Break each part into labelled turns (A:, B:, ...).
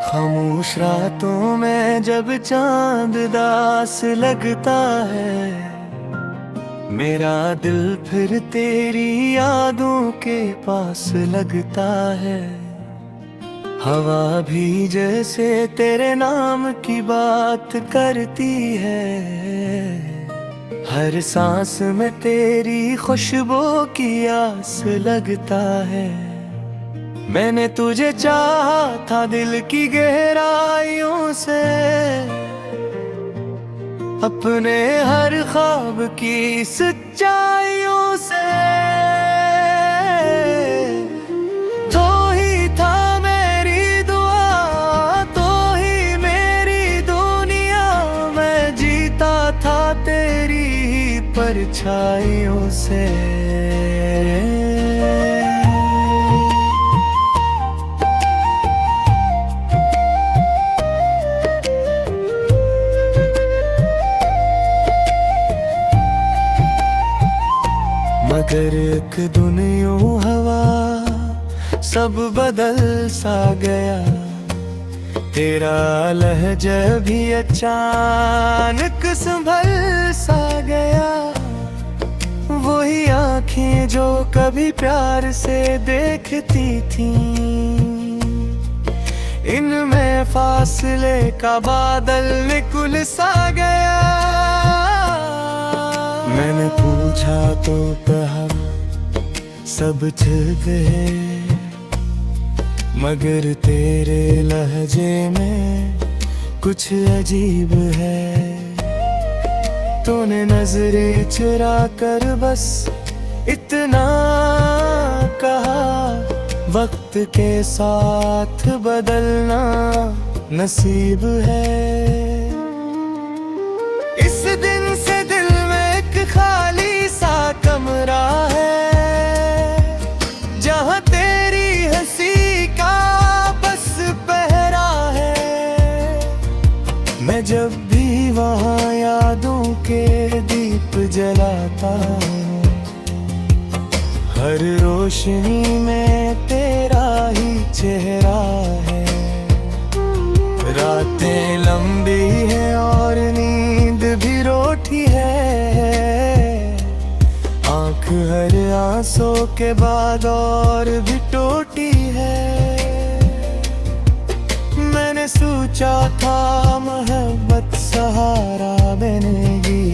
A: खामोश रातों में जब चांद दास लगता है, मेरा दिल फिर तेरी यादों के पास लगता है। हवा भी जैसे तेरे नाम की बात करती है, हर सांस में तेरी खुशबू की आस लगता है। मैंने तुझे चाहा था दिल की गहराइयों से, अपने हर ख्वाब की सच्चाइयों से। तो ही था मेरी दुआ, तो ही मेरी दुनिया, मैं जीता था तेरी ही परछाइयों से। मगर एक दुनिया हवा सब बदल सा गया, तेरा लहजा भी अचानक संभल सा गया। वही आँखें जो कभी प्यार से देखती थी, इनमें फासले का बादल निकल सा गया। मैंने पूछा तो कहा सब ठीक है, मगर तेरे लहजे में कुछ अजीब है। तूने नजरें चुरा कर बस इतना कहा, वक्त के साथ बदलना नसीब है। इस दिन से दिल खाली सा कमरा है, जहाँ तेरी हंसी का बस पहरा है। मैं जब भी वहाँ यादों के दीप जलाता हूँ, हर रोशनी में तेरा ही चेहरा है। रातें लंबी है और नींद भी रोटी है, हर आंसू के बाद और भी टूटी है। मैंने सोचा था मोहब्बत सहारा बनेगी,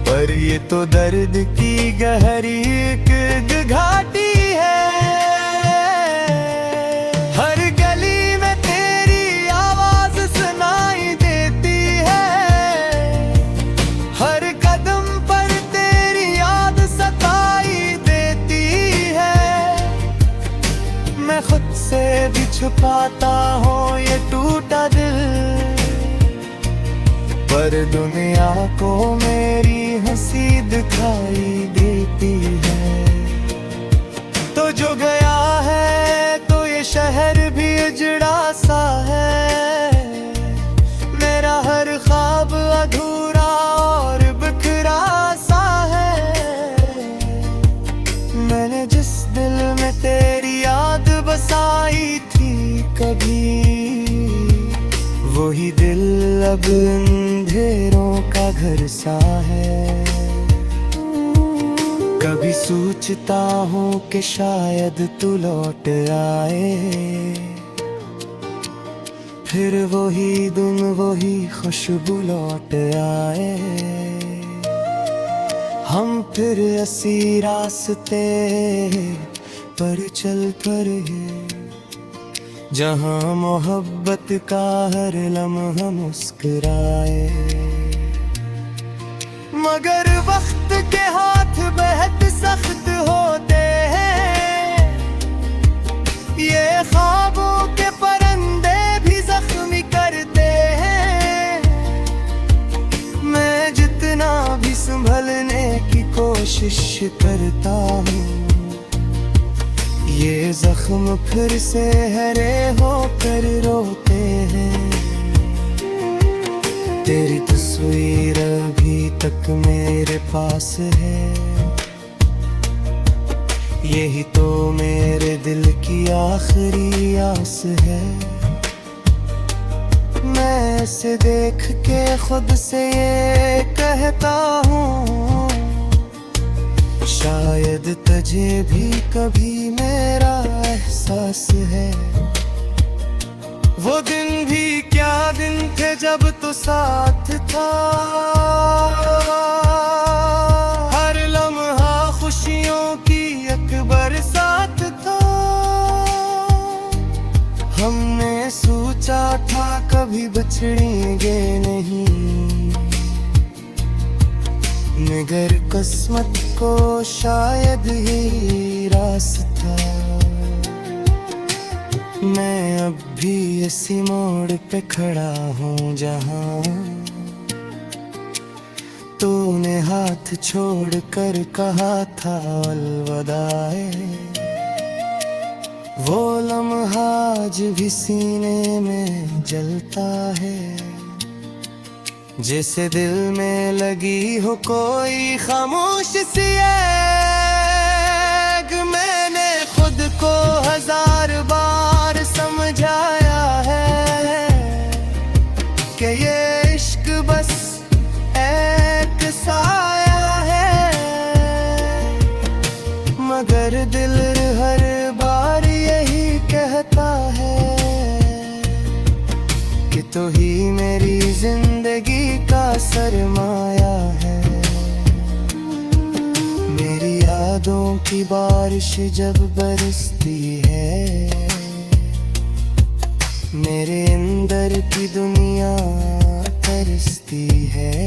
A: पर ये तो दर्द की गहरी एक घाटी है। हर गली में तेरी आवाज सुनाई देती है, हर कदम पर तेरी याद सताई देती है। मैं खुद से भी छुपाता हूँ ये टूटा दिल, पर दुनिया को मेरी हंसी दिखाई देती है। तो जो गया है तो ये शहर भी उजड़ा सा है, मेरा हर ख्वाब अधूरा और बिखरा सा है। मैंने जिस दिल में तेरी याद बसाई थी कभी, वही दिल अब अंधेरों का घर सा है। कभी सोचता हूँ कि शायद तू लौट आए, फिर वही दिन वही खुशबू लौट आए। हम फिर ऐसी रास्ते पर चल पड़े, जहाँ मोहब्बत का हर लम्हा मुस्कुराए। मगर वक्त के हाथ बेहद सख्त होते हैं, ये ख्वाबों के परिंदे भी जख्मी करते हैं। मैं जितना भी संभलने की कोशिश करता हूँ, ये जख्म फिर से हरे होकर रोते हैं। तेरी तस्वीर अभी तक मेरे पास है, यही तो मेरे दिल की आखिरी आस है। मैं इसे देख के खुद से ये कहता हूँ, शायद तुझे भी कभी मेरा एहसास है। वो दिन भी क्या दिन थे जब तू साथ था, हर लम्हा खुशियों की एक बरसात था। हमने सोचा था कभी बिछड़ेंगे नहीं, मगर किस्मत को शायद ही रास्ता। मैं अब भी इसी मोड़ पे खड़ा हूँ जहाँ तूने हाथ छोड़ कर कहा था अलविदाए। वो लम्हा आज भी सीने में जलता है, जैसे दिल में लगी हो कोई खामोश सी आग। मैंने खुद को 1000 बार समझाया है कि ये इश्क बस एक साया है, मगर दिल हर बार यही कहता है कि तू ही मेरी जिंदगी का सरमाया है। मेरी यादों की बारिश जब बरसती है, मेरे अंदर की दुनिया तरसती है।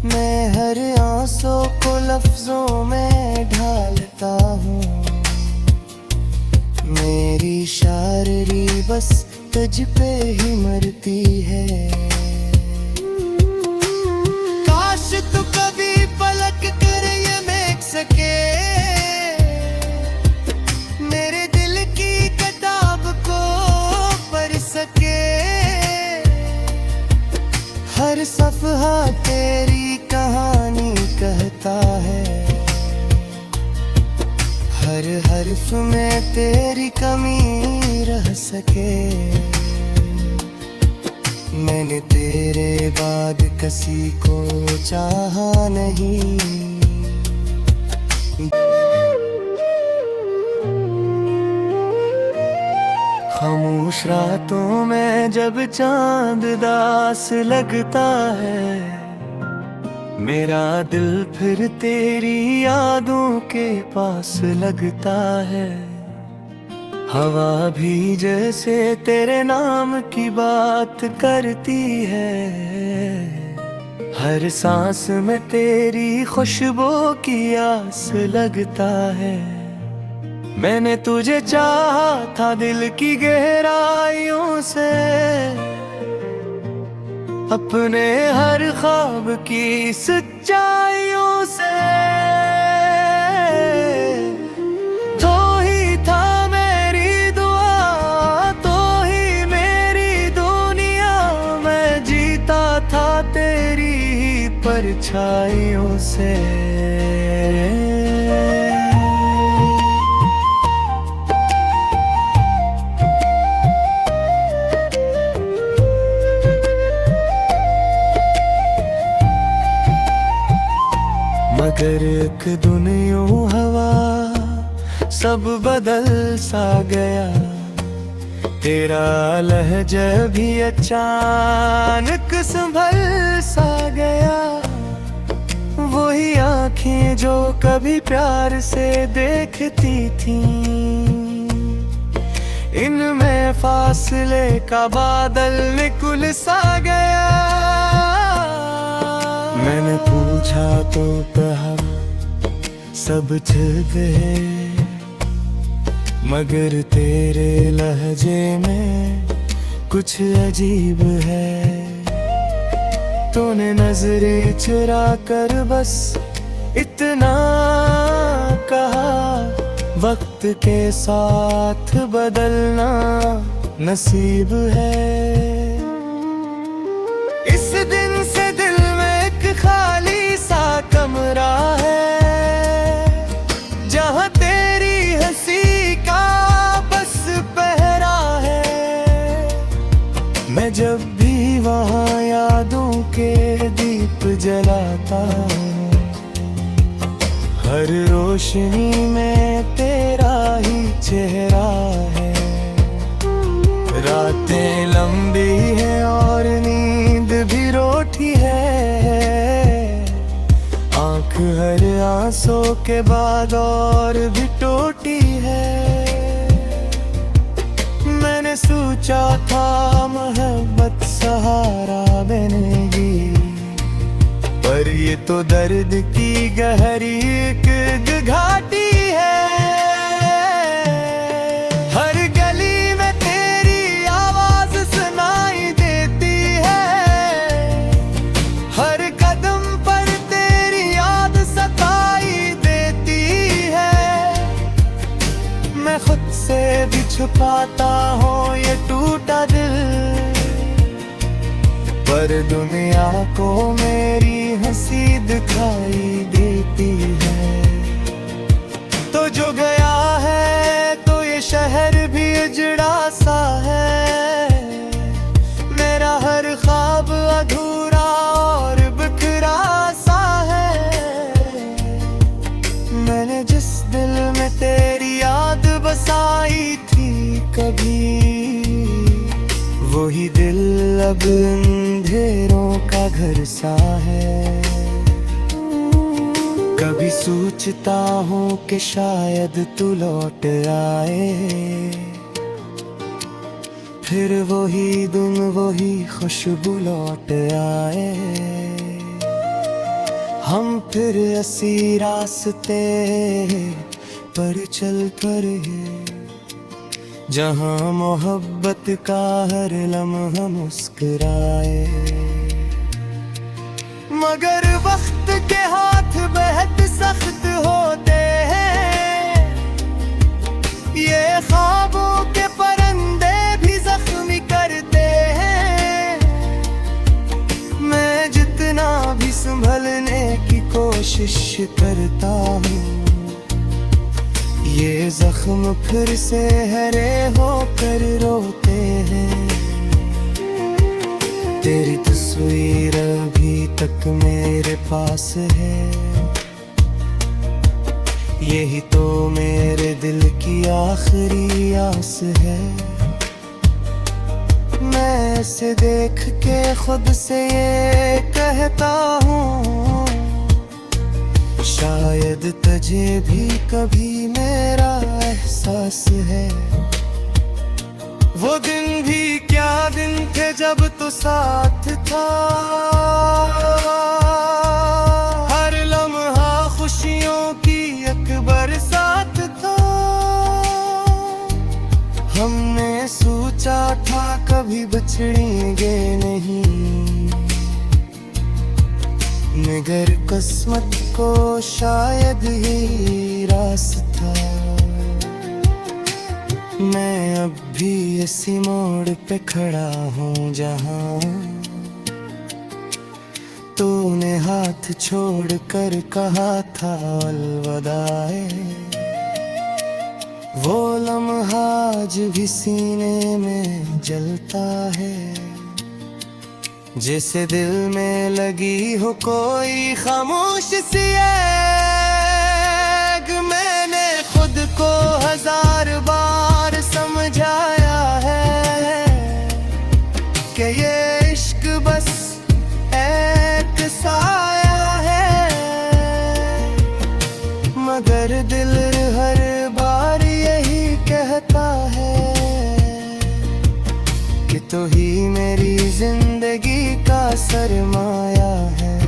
A: मैं हर आंसू को लफ्जों में ढालता हूँ, मेरी शायरी बस तुझ पे ही मरती है। काश तू कभी पलक कर ये देख सके, मेरे दिल की किताब को पढ़ सके। हर सफ़हा तेरी कहानी कहता है, हर हर्फ में तेरी कमी रह सके। मैंने तेरे बाद किसी को चाहा नहीं, खामोश रातों में जब चांद दास लगता है, मेरा दिल फिर तेरी यादों के पास लगता है। हवा भी जैसे तेरे नाम की बात करती है, हर सांस में तेरी खुशबू की आस लगता है। मैंने तुझे चाहा था दिल की गहराइयों से, अपने हर ख्वाब की सच्चाइयों से। तो ही था मेरी दुआ, तो ही मेरी दुनिया, मैं जीता था तेरी ही परछाइयों से। मगर एक दिन यूं हवा सब बदल सा गया, तेरा लहजा भी अचानक संभल सा गया। वही आँखें जो कभी प्यार से देखती थीं, इनमें फासले का बादल निकल सा गया। मैंने पूछा तो कहा सब ठीक है, मगर तेरे लहजे में कुछ अजीब है। तूने नजरें चुरा कर बस इतना कहा, वक्त के साथ बदलना नसीब है। इस दिन से दिल में एक खाली सा कमरा है, जहाँ तेरी हंसी का बस पहरा है। हर रोशनी में तेरा ही चेहरा है। रातें लंबी है और नींद भी रोटी है। आंख हर आंसू के बाद और भी टूटी है। मैंने सोचा था मोहब्बत सहारा बनेगी, पर ये तो दर्द की गहरी एक घाटी है। हर गली में तेरी आवाज सुनाई देती है। हर कदम पर तेरी याद सताई देती है। मैं खुद से भी छुपाता हूँ ये टूटा दिल, पर दुनिया को मेरी हंसी दिखाई देती है। तो जो गया है तो ये शहर भी उजड़ा सा है। मेरा हर ख्वाब अधूरा और बिखरा सा है। मैंने जिस दिल में तेरी याद बसाई थी कभी, वही दिल अब अंधेरों का घर सा है। कभी सोचता हूँ कि शायद तू लौट आए, फिर वही दिन वही खुशबू लौट आए। हम फिर ऐसी रास्ते पर चल पड़े जहाँ मोहब्बत का हर लम्हा मुस्कुराए। मगर वक्त के हाथ बेहद सख्त होते हैं। ये ख्वाबों के परिंदे भी जख्मी करते हैं। मैं जितना भी संभलने की कोशिश करता हूँ, ये जख्म फिर से हरे होकर रोते हैं। तेरी तस्वीर अभी तक मेरे पास है। यही तो मेरे दिल की आखिरी आस है। मैं ऐसे देख के खुद से ये कहता हूँ, शायद तुझे भी कभी मेरा एहसास है। वो दिन भी क्या दिन थे जब तू साथ था। हर लम्हा खुशियों की एक बरसात था। हमने सोचा था कभी बिछड़ेंगे नहीं, मगर किस्मत को शायद ही रास्ता। मैं अब भी इसी मोड़ पे खड़ा हूँ जहाँ तूने हाथ छोड़ कर कहा था अलविदाए। वो लम्हा आज भी सीने में जलता है, जैसे दिल में लगी हो कोई खामोश सी आग। मैंने खुद को 1000 बार समझाया है कि ये इश्क बस एक साया है, मगर दिल हर बार यही कहता है कि तू ही मेरी जिंदगी का सरमाया है।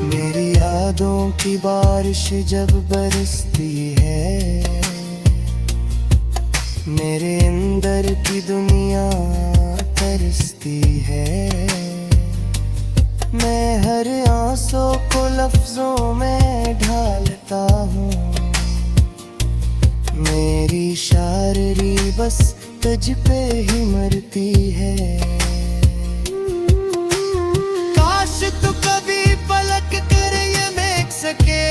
A: मेरी यादों की बारिश जब बरसती है, मेरे अंदर की दुनिया तरसती है। मैं हर आंसू को लफ्जों में ढालता हूँ, मेरी शायरी बस तुझ पे ही मरती है। काश तू कभी पलक कर ये देख सके,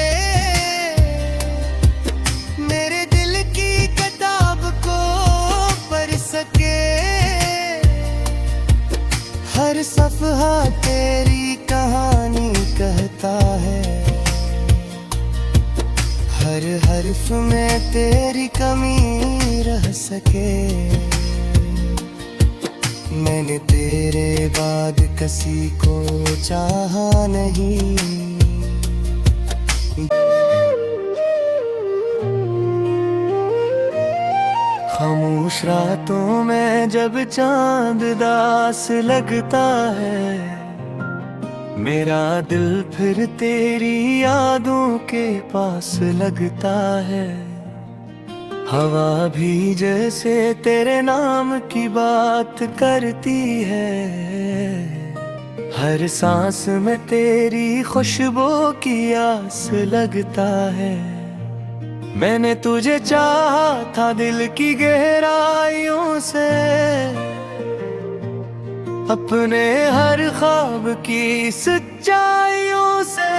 A: मेरे दिल की किताब को पढ़ सके। हर सफ़हा तेरी कहानी तेरी कमी रह सके। मैंने तेरे बाद किसी को चाहा नहीं। खामोश रातों में जब चांद दास लगता है, मेरा दिल फिर तेरी यादों के पास लगता है। हवा भी जैसे तेरे नाम की बात करती है, हर सांस में तेरी खुशबू की आस लगता है। मैंने तुझे चाहा था दिल की गहराइयों से, अपने हर ख्वाब की सच्चाइयों से।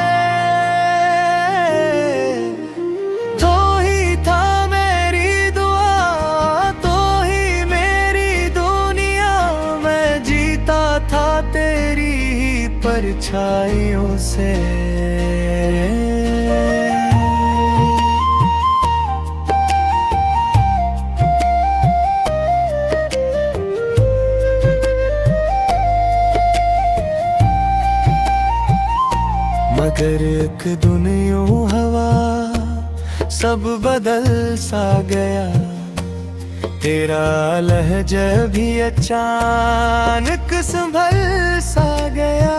A: तो ही था मेरी दुआ, तो ही मेरी दुनिया, मैं जीता था तेरी ही परछाइयों से। मगर एक दुनिया हवा सब बदल सा गया, तेरा लहजा भी अचानक संभल सा गया।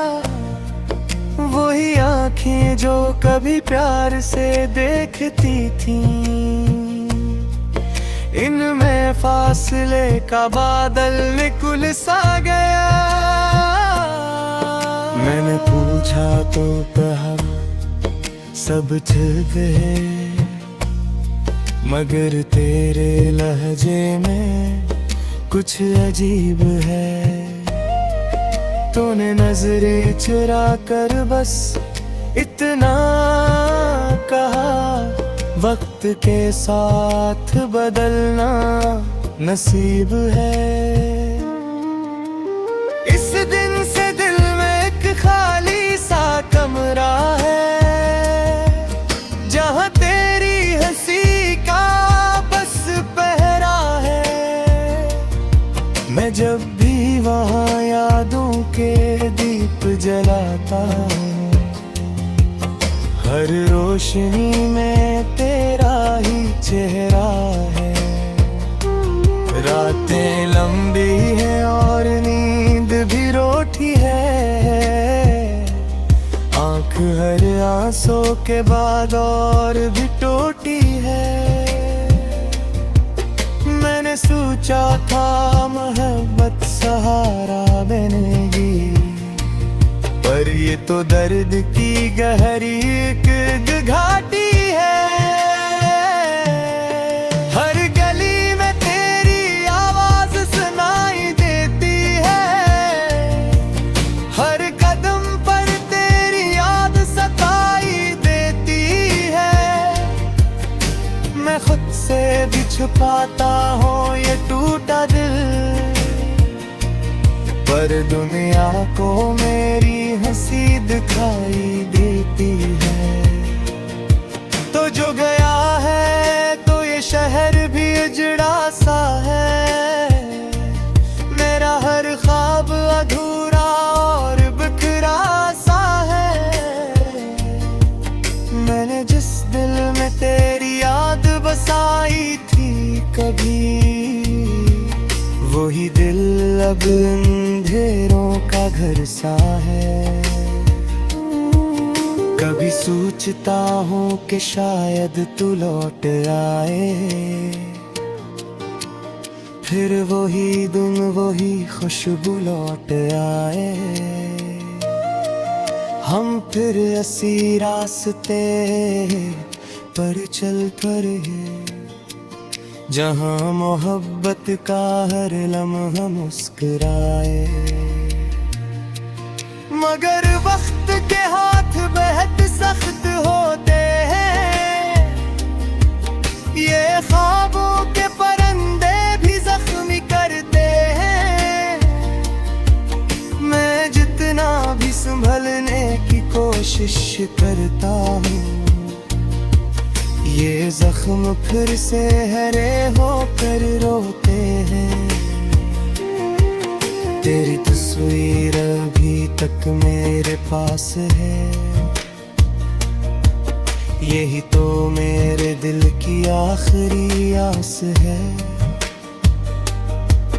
A: वही आँखें जो कभी प्यार से देखती थीं, इनमें फासले का बादल निकल सा गया। मैंने पूछा तो कहा सब ठीक है, मगर तेरे लहजे में कुछ अजीब है। तूने नजरें चुरा कर बस इतना कहा, वक्त के साथ बदलना नसीब है। इस दिन से दिल में एक खाली सा कमरा है, जहाँ तेरी हंसी का बस पहरा है। मैं जब भी वहाँ यादों के दीप जलाता हूँ, हर रोशनी में तेरा ही चेहरा है। रातें लंबी हैं और नींद भी रोटी है, आँख हर आंसू के बाद और भी टूटी है। मैंने सोचा था मोहब्बत सहारा बनेगी, पर ये तो दर्द की गहरी एक घाटी है। हर गली में तेरी आवाज सुनाई देती है, हर कदम पर तेरी याद सताई देती है। मैं खुद से भी छुपाता हूँ ये टूटा दिल, पर दुनिया को मेरी हंसी दिखाई देती है। तो जो गया है तो ये शहर भी उजड़ा सा है, मेरा हर ख्वाब अधूरा और बिखरा सा है। मैंने जिस दिल में तेरी याद बसाई थी कभी, वही दिल अब अंधेरों का घर सा है। कभी सोचता हूँ कि शायद तू लौट आए, फिर वही दिन वही खुशबू लौट आए। हम फिर ऐसी रास्ते पर चल पड़े, जहाँ मोहब्बत का हर लम्हा मुस्कुराए। मगर वक्त के हाथ बेहद सख्त होते हैं, ये ख्वाबों के परिंदे भी जख्मी करते हैं। मैं जितना भी संभलने की कोशिश करता हूँ, ये जख्म फिर से हरे होकर रोते हैं। तेरी तस्वीर अभी तक मेरे पास है, यही तो मेरे दिल की आखिरी आस है।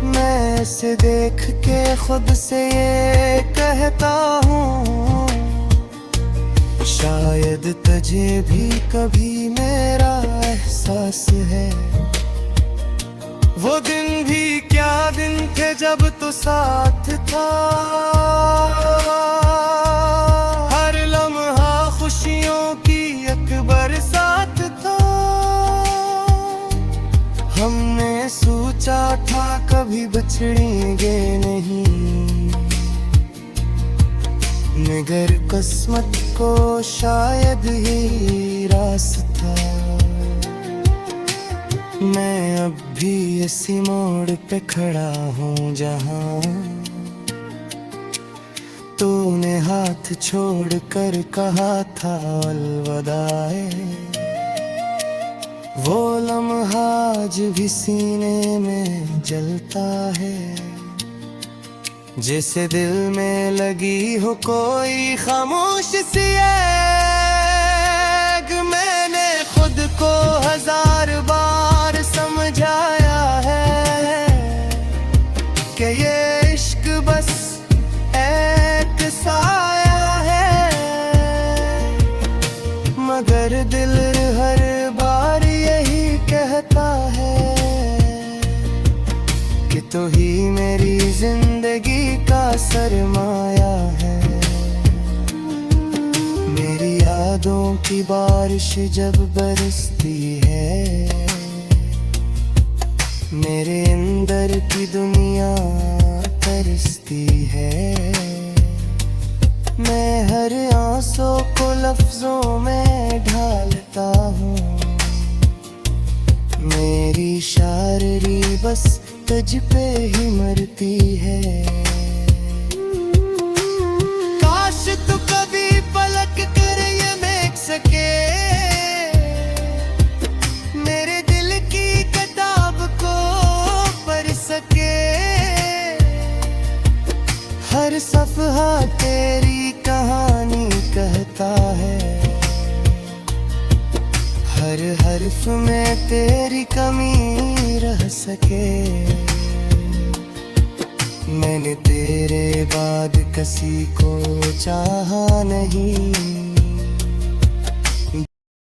A: मैं इसे देख के खुद से ये कहता हूँ, शायद तुझे भी कभी मेरा एहसास है। वो दिन भी क्या दिन थे जब तू साथ था, हर लम्हा खुशियों की एक बरसात था। हमने सोचा था कभी बिछड़ेंगे नहीं, मगर किस्मत को शायद ही रास्ता। मैं अब भी इसी मोड़ पे खड़ा हूँ जहाँ तूने हाथ छोड़ कर कहा था अलविदाए। वो लम्हा आज भी सीने में जलता है, जैसे दिल में लगी हो कोई खामोश सी आग। मैंने खुद को हजार बार समझाया है कि ये इश्क बस एक साया है, मगर दिल हर बार यही कहता है कि तू ही मेरी जिंदगी का सरमाया है। मेरी यादों की बारिश जब बरसती है, मेरे अंदर की दुनिया तरसती है। मैं हर आंसू को लफ्जों में ढालता हूँ, मेरी शायरी बस तुझ पे ही मरती है। काश तू कभी पलक कर ये देख सके, मेरे दिल की किताब को पढ़ सके। हर सफ़हा तेरी कहानी कहता है, हर हर्फ में तेरी कमी रह सके। मैंने तेरे बाद किसी को चाहा नहीं,